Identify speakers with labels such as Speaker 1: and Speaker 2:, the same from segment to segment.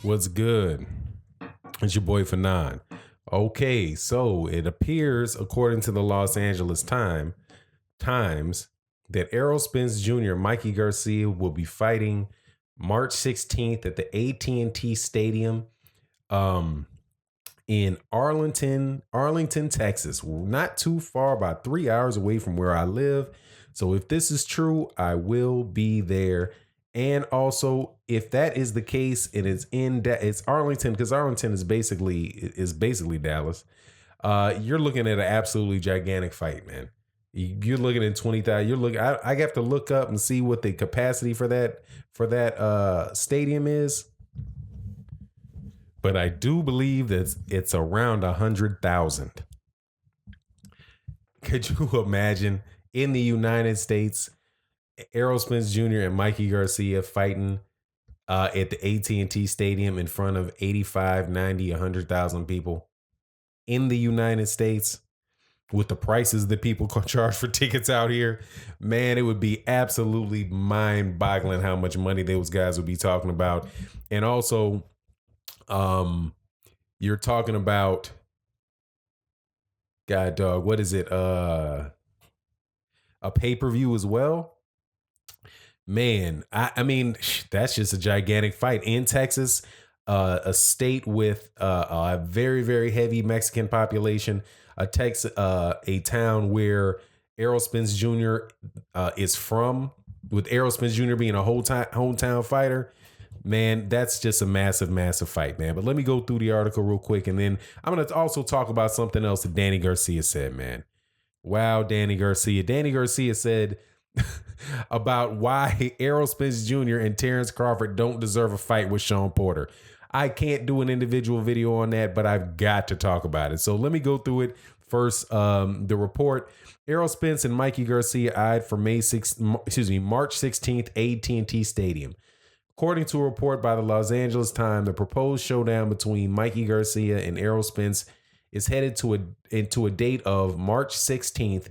Speaker 1: What's good? It's your boy Fanon. Okay, so it appears, according to the Los Angeles Times, that Errol Spence Jr. and Mikey Garcia will be fighting March 16th at the At&T Stadium in Arlington, Texas. Not too far, about 3 hours away from where I live. So if this is true, I will be there. And also, if that is the case, and it's Arlington, because Arlington is basically Dallas. You're looking at an absolutely gigantic fight, man. You're looking at 20,000. You're looking. I have to look up and see what the capacity for that stadium is. But I do believe that it's around 100,000. Could you imagine in the United States, Errol Spence Jr. and Mikey Garcia fighting at the At&T Stadium in front of 85, 90, 100,000 people in the United States with the prices that people charge for tickets out here? Man, it would be absolutely mind-boggling how much money those guys would be talking about. And also, you're talking about, God dog, what is it? A pay-per-view as well. Man, I mean, that's just a gigantic fight in Texas, a state with a very, very heavy Mexican population, a town where Errol Spence Jr. Is from, with Errol Spence Jr. being a hometown fighter. Man, that's just a massive, massive fight, man. But let me go through the article real quick, and then I'm going to also talk about something else that Danny Garcia said, man. Wow, Danny Garcia. Danny Garcia said about why Errol Spence Jr. and Terrence Crawford don't deserve a fight with Sean Porter. I can't do an individual video on that, but I've got to talk about it. So let me go through it. First, the report: Errol Spence and Mikey Garcia eyed for March 16th, At&T Stadium. According to a report by the Los Angeles Times, the proposed showdown between Mikey Garcia and Errol Spence is headed into a date of March 16th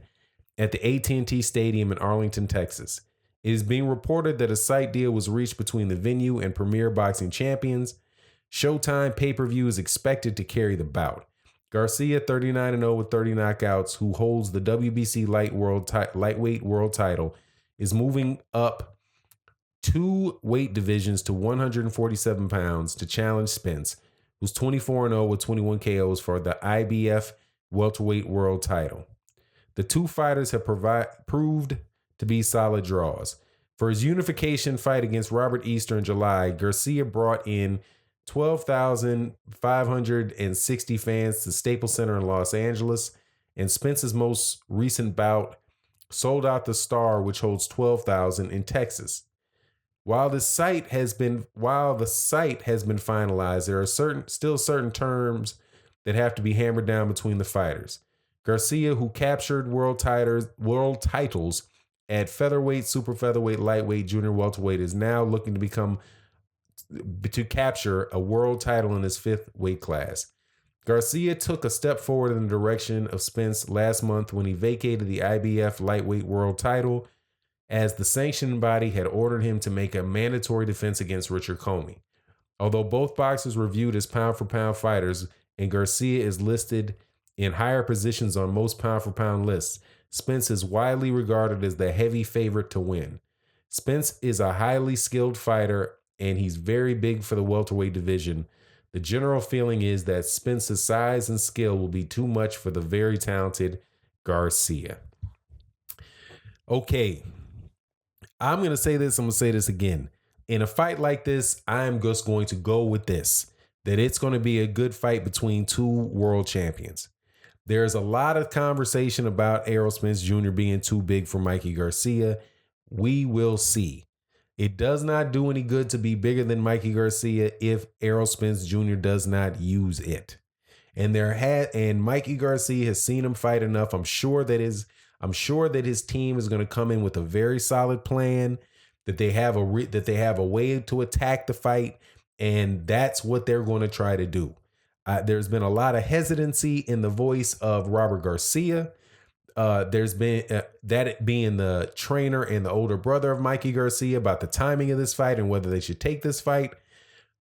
Speaker 1: at the At&T Stadium in Arlington, Texas. It is being reported that a site deal was reached between the venue and Premier Boxing Champions. Showtime pay-per-view is expected to carry the bout. Garcia, 39-0 with 30 knockouts, who holds the WBC lightweight world title, is moving up 2 weight divisions to 147 pounds to challenge Spence, who's 24-0 with 21 KOs for the IBF welterweight world title. The two fighters have proved to be solid draws. For his unification fight against Robert Easter in July, Garcia brought in 12,560 fans to Staples Center in Los Angeles, and Spence's most recent bout sold out the Star, which holds 12,000 in Texas. While the site has been finalized, there are still certain terms that have to be hammered down between the fighters. Garcia, who captured world titles at featherweight, super featherweight, lightweight, junior welterweight, is now looking to capture a world title in his 5th weight class. Garcia took a step forward in the direction of Spence last month when he vacated the IBF lightweight world title, as the sanctioning body had ordered him to make a mandatory defense against Richard Comey. Although both boxers were viewed as pound-for-pound fighters, and Garcia is listed in higher positions on most pound-for-pound lists, Spence is widely regarded as the heavy favorite to win. Spence is a highly skilled fighter, and he's very big for the welterweight division. The general feeling is that Spence's size and skill will be too much for the very talented Garcia. Okay. I'm going to say this. I'm going to say this again. In a fight like this, I'm just going to go with this, that it's going to be a good fight between two world champions. There's a lot of conversation about Errol Spence Jr. being too big for Mikey Garcia. We will see. It does not do any good to be bigger than Mikey Garcia if Errol Spence Jr. does not use it. And Mikey Garcia has seen him fight enough. I'm sure that his team is going to come in with a very solid plan, that they have a way to attack the fight, and that's what they're going to try to do. There's been a lot of hesitancy in the voice of Robert Garcia. There's been that being the trainer and the older brother of Mikey Garcia about the timing of this fight and whether they should take this fight.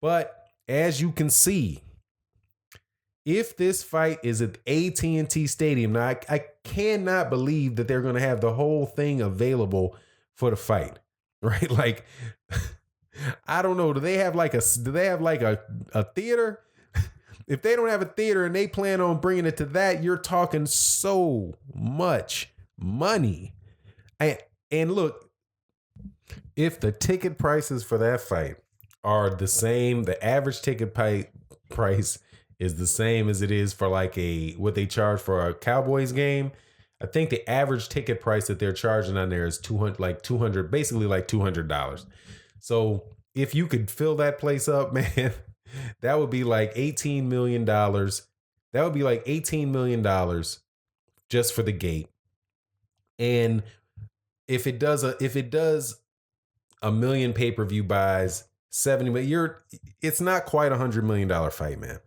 Speaker 1: But as you can see, if this fight is at AT&T Stadium, now I cannot believe that they're going to have the whole thing available for the fight, right? Like, I don't know. Do they have like a theater? If they don't have a theater and they plan on bringing it to that, you're talking so much money. And look, if the ticket prices for that fight are the same, the average ticket price is the same as it is for like what they charge for a Cowboys game. I think the average ticket price that they're charging on there is $200, basically like $200. So if you could fill that place up, man, that would be like $18 million. That would be like $18 million just for the gate. And if it does a million pay-per-view buys, 70 million, it's not quite $100 million fight, man.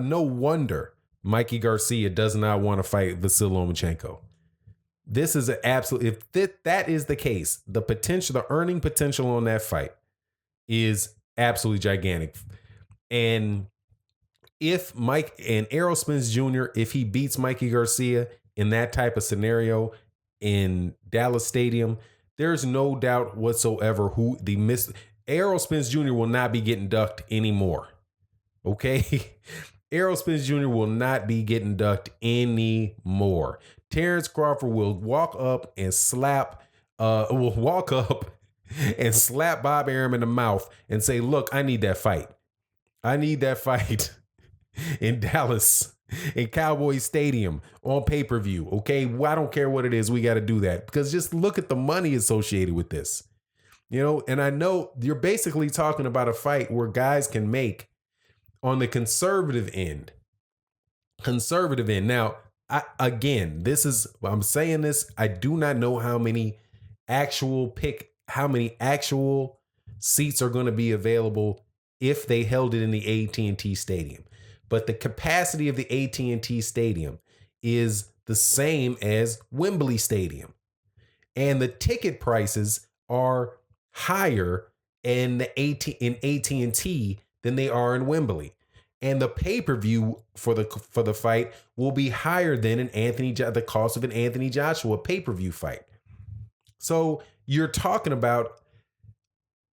Speaker 1: No wonder Mikey Garcia does not want to fight Vasyl Lomachenko. This is an absolute, if that is the case, the earning potential on that fight is absolutely gigantic. And if Errol Spence Jr., if he beats Mikey Garcia in that type of scenario in Dallas Stadium, there's no doubt whatsoever Errol Spence Jr. will not be getting ducked anymore. Okay? Errol Spence Jr. will not be getting ducked anymore. Terrence Crawford will walk up and slap Bob Arum in the mouth and say, look, I need that fight. I need that fight in Dallas, in Cowboys Stadium, on pay-per-view. Okay, well, I don't care what it is. We got to do that because just look at the money associated with this. And I know you're basically talking about a fight where guys can make on the conservative end. Now, I'm saying this, I do not know how many actual seats are going to be available if they held it in the AT&T Stadium. But the capacity of the AT&T Stadium is the same as Wembley Stadium. And the ticket prices are higher in AT&T than they are in Wembley. And the pay-per-view for the fight will be higher than the cost of an Anthony Joshua pay-per-view fight. So you're talking about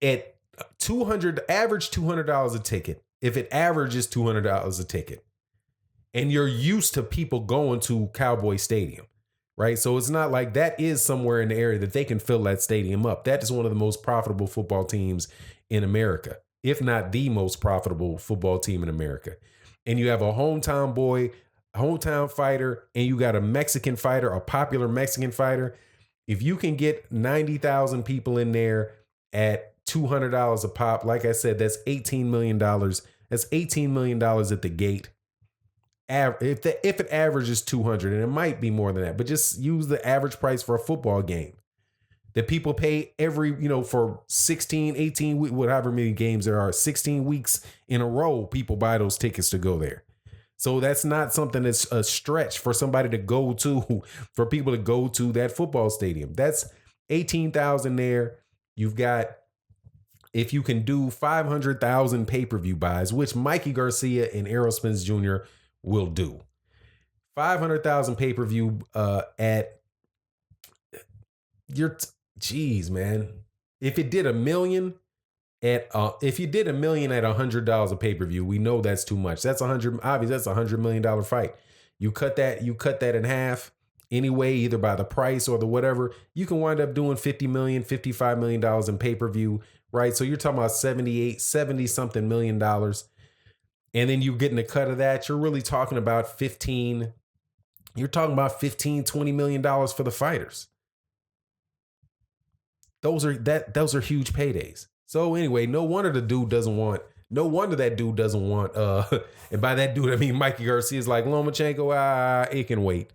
Speaker 1: at average $200 a ticket. If it averages $200 a ticket, and you're used to people going to Cowboy Stadium, right? So it's not like that is somewhere in the area that they can fill that stadium up. That is one of the most profitable football teams in America, if not the most profitable football team in America. And you have a hometown fighter, and you got a Mexican fighter, a popular Mexican fighter. If you can get 90,000 people in there at $200 a pop, like I said, that's $18 million. That's $18 million at the gate. If it averages 200, and it might be more than that, but just use the average price for a football game that people pay for 16, 18, whatever many games there are, 16 weeks in a row, people buy those tickets to go there. So that's not something that's a stretch for somebody to go to, for people to go to that football stadium. That's 18,000 there. You've got, if you can do 500,000 pay-per-view buys, which Mikey Garcia and Errol Spence Jr. will do. 500,000 pay-per-view geez, man. If you did $1 million at $100 a pay-per-view, we know that's too much. That's $100 million fight. You cut that in half anyway, either by the price or the whatever, you can wind up doing $50 million, $55 million in pay-per-view, right? So you're talking about 70 something million dollars. And then you're getting a cut of that. You're really talking about $20 million for the fighters. Those are huge paydays. So anyway, no wonder that dude doesn't want, and by that dude, I mean, Mikey Garcia is like, Lomachenko, it can wait.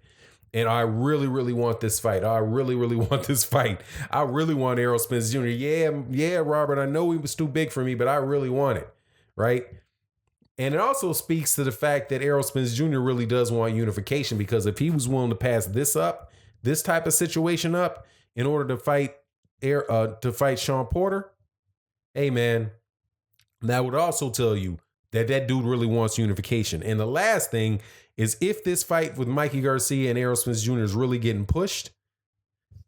Speaker 1: And I really, really want this fight. I really, really want this fight. I really want Errol Spence Jr. Yeah, Robert, I know he was too big for me, but I really want it, right? And it also speaks to the fact that Errol Spence Jr. really does want unification, because if he was willing to pass this type of situation up in order to fight Sean Porter, hey man, That would also tell you that that dude really wants unification. And the last thing is, if this fight with Mikey Garcia and Errol Spence Jr. is really getting pushed,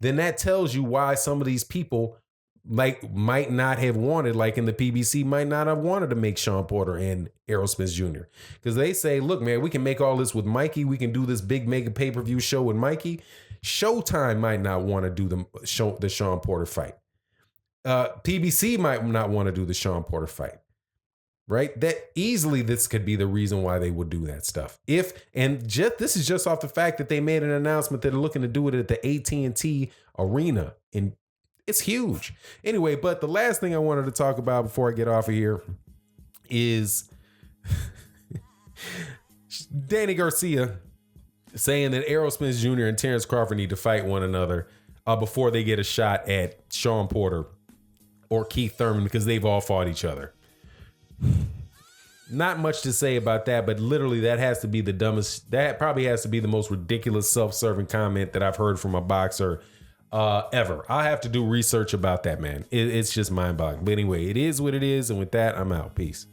Speaker 1: then that tells you why some of these people might not have wanted, like in the PBC, might not have wanted to make Sean Porter and Errol Spence Jr. Because they say, look, man, we can make all this with Mikey. We can do this big mega pay-per-view show with Mikey. Showtime might not want to do the Sean Porter fight. PBC might not want to do the Sean Porter fight. Right? That easily this could be the reason why they would do that stuff. This is just off the fact that they made an announcement that they're looking to do it at the At&T arena, and it's huge. Anyway, but the last thing I wanted to talk about before I get off of here is Danny Garcia saying that Errol Spence Jr. and Terrence Crawford need to fight one another before they get a shot at Sean Porter or Keith Thurman, because they've all fought each other. Not much to say about that, but literally that probably has to be the most ridiculous self-serving comment that I've heard from a boxer ever. I have to do research about that, man. It's just mind-boggling. But anyway, it is what it is, and with that, I'm out. Peace.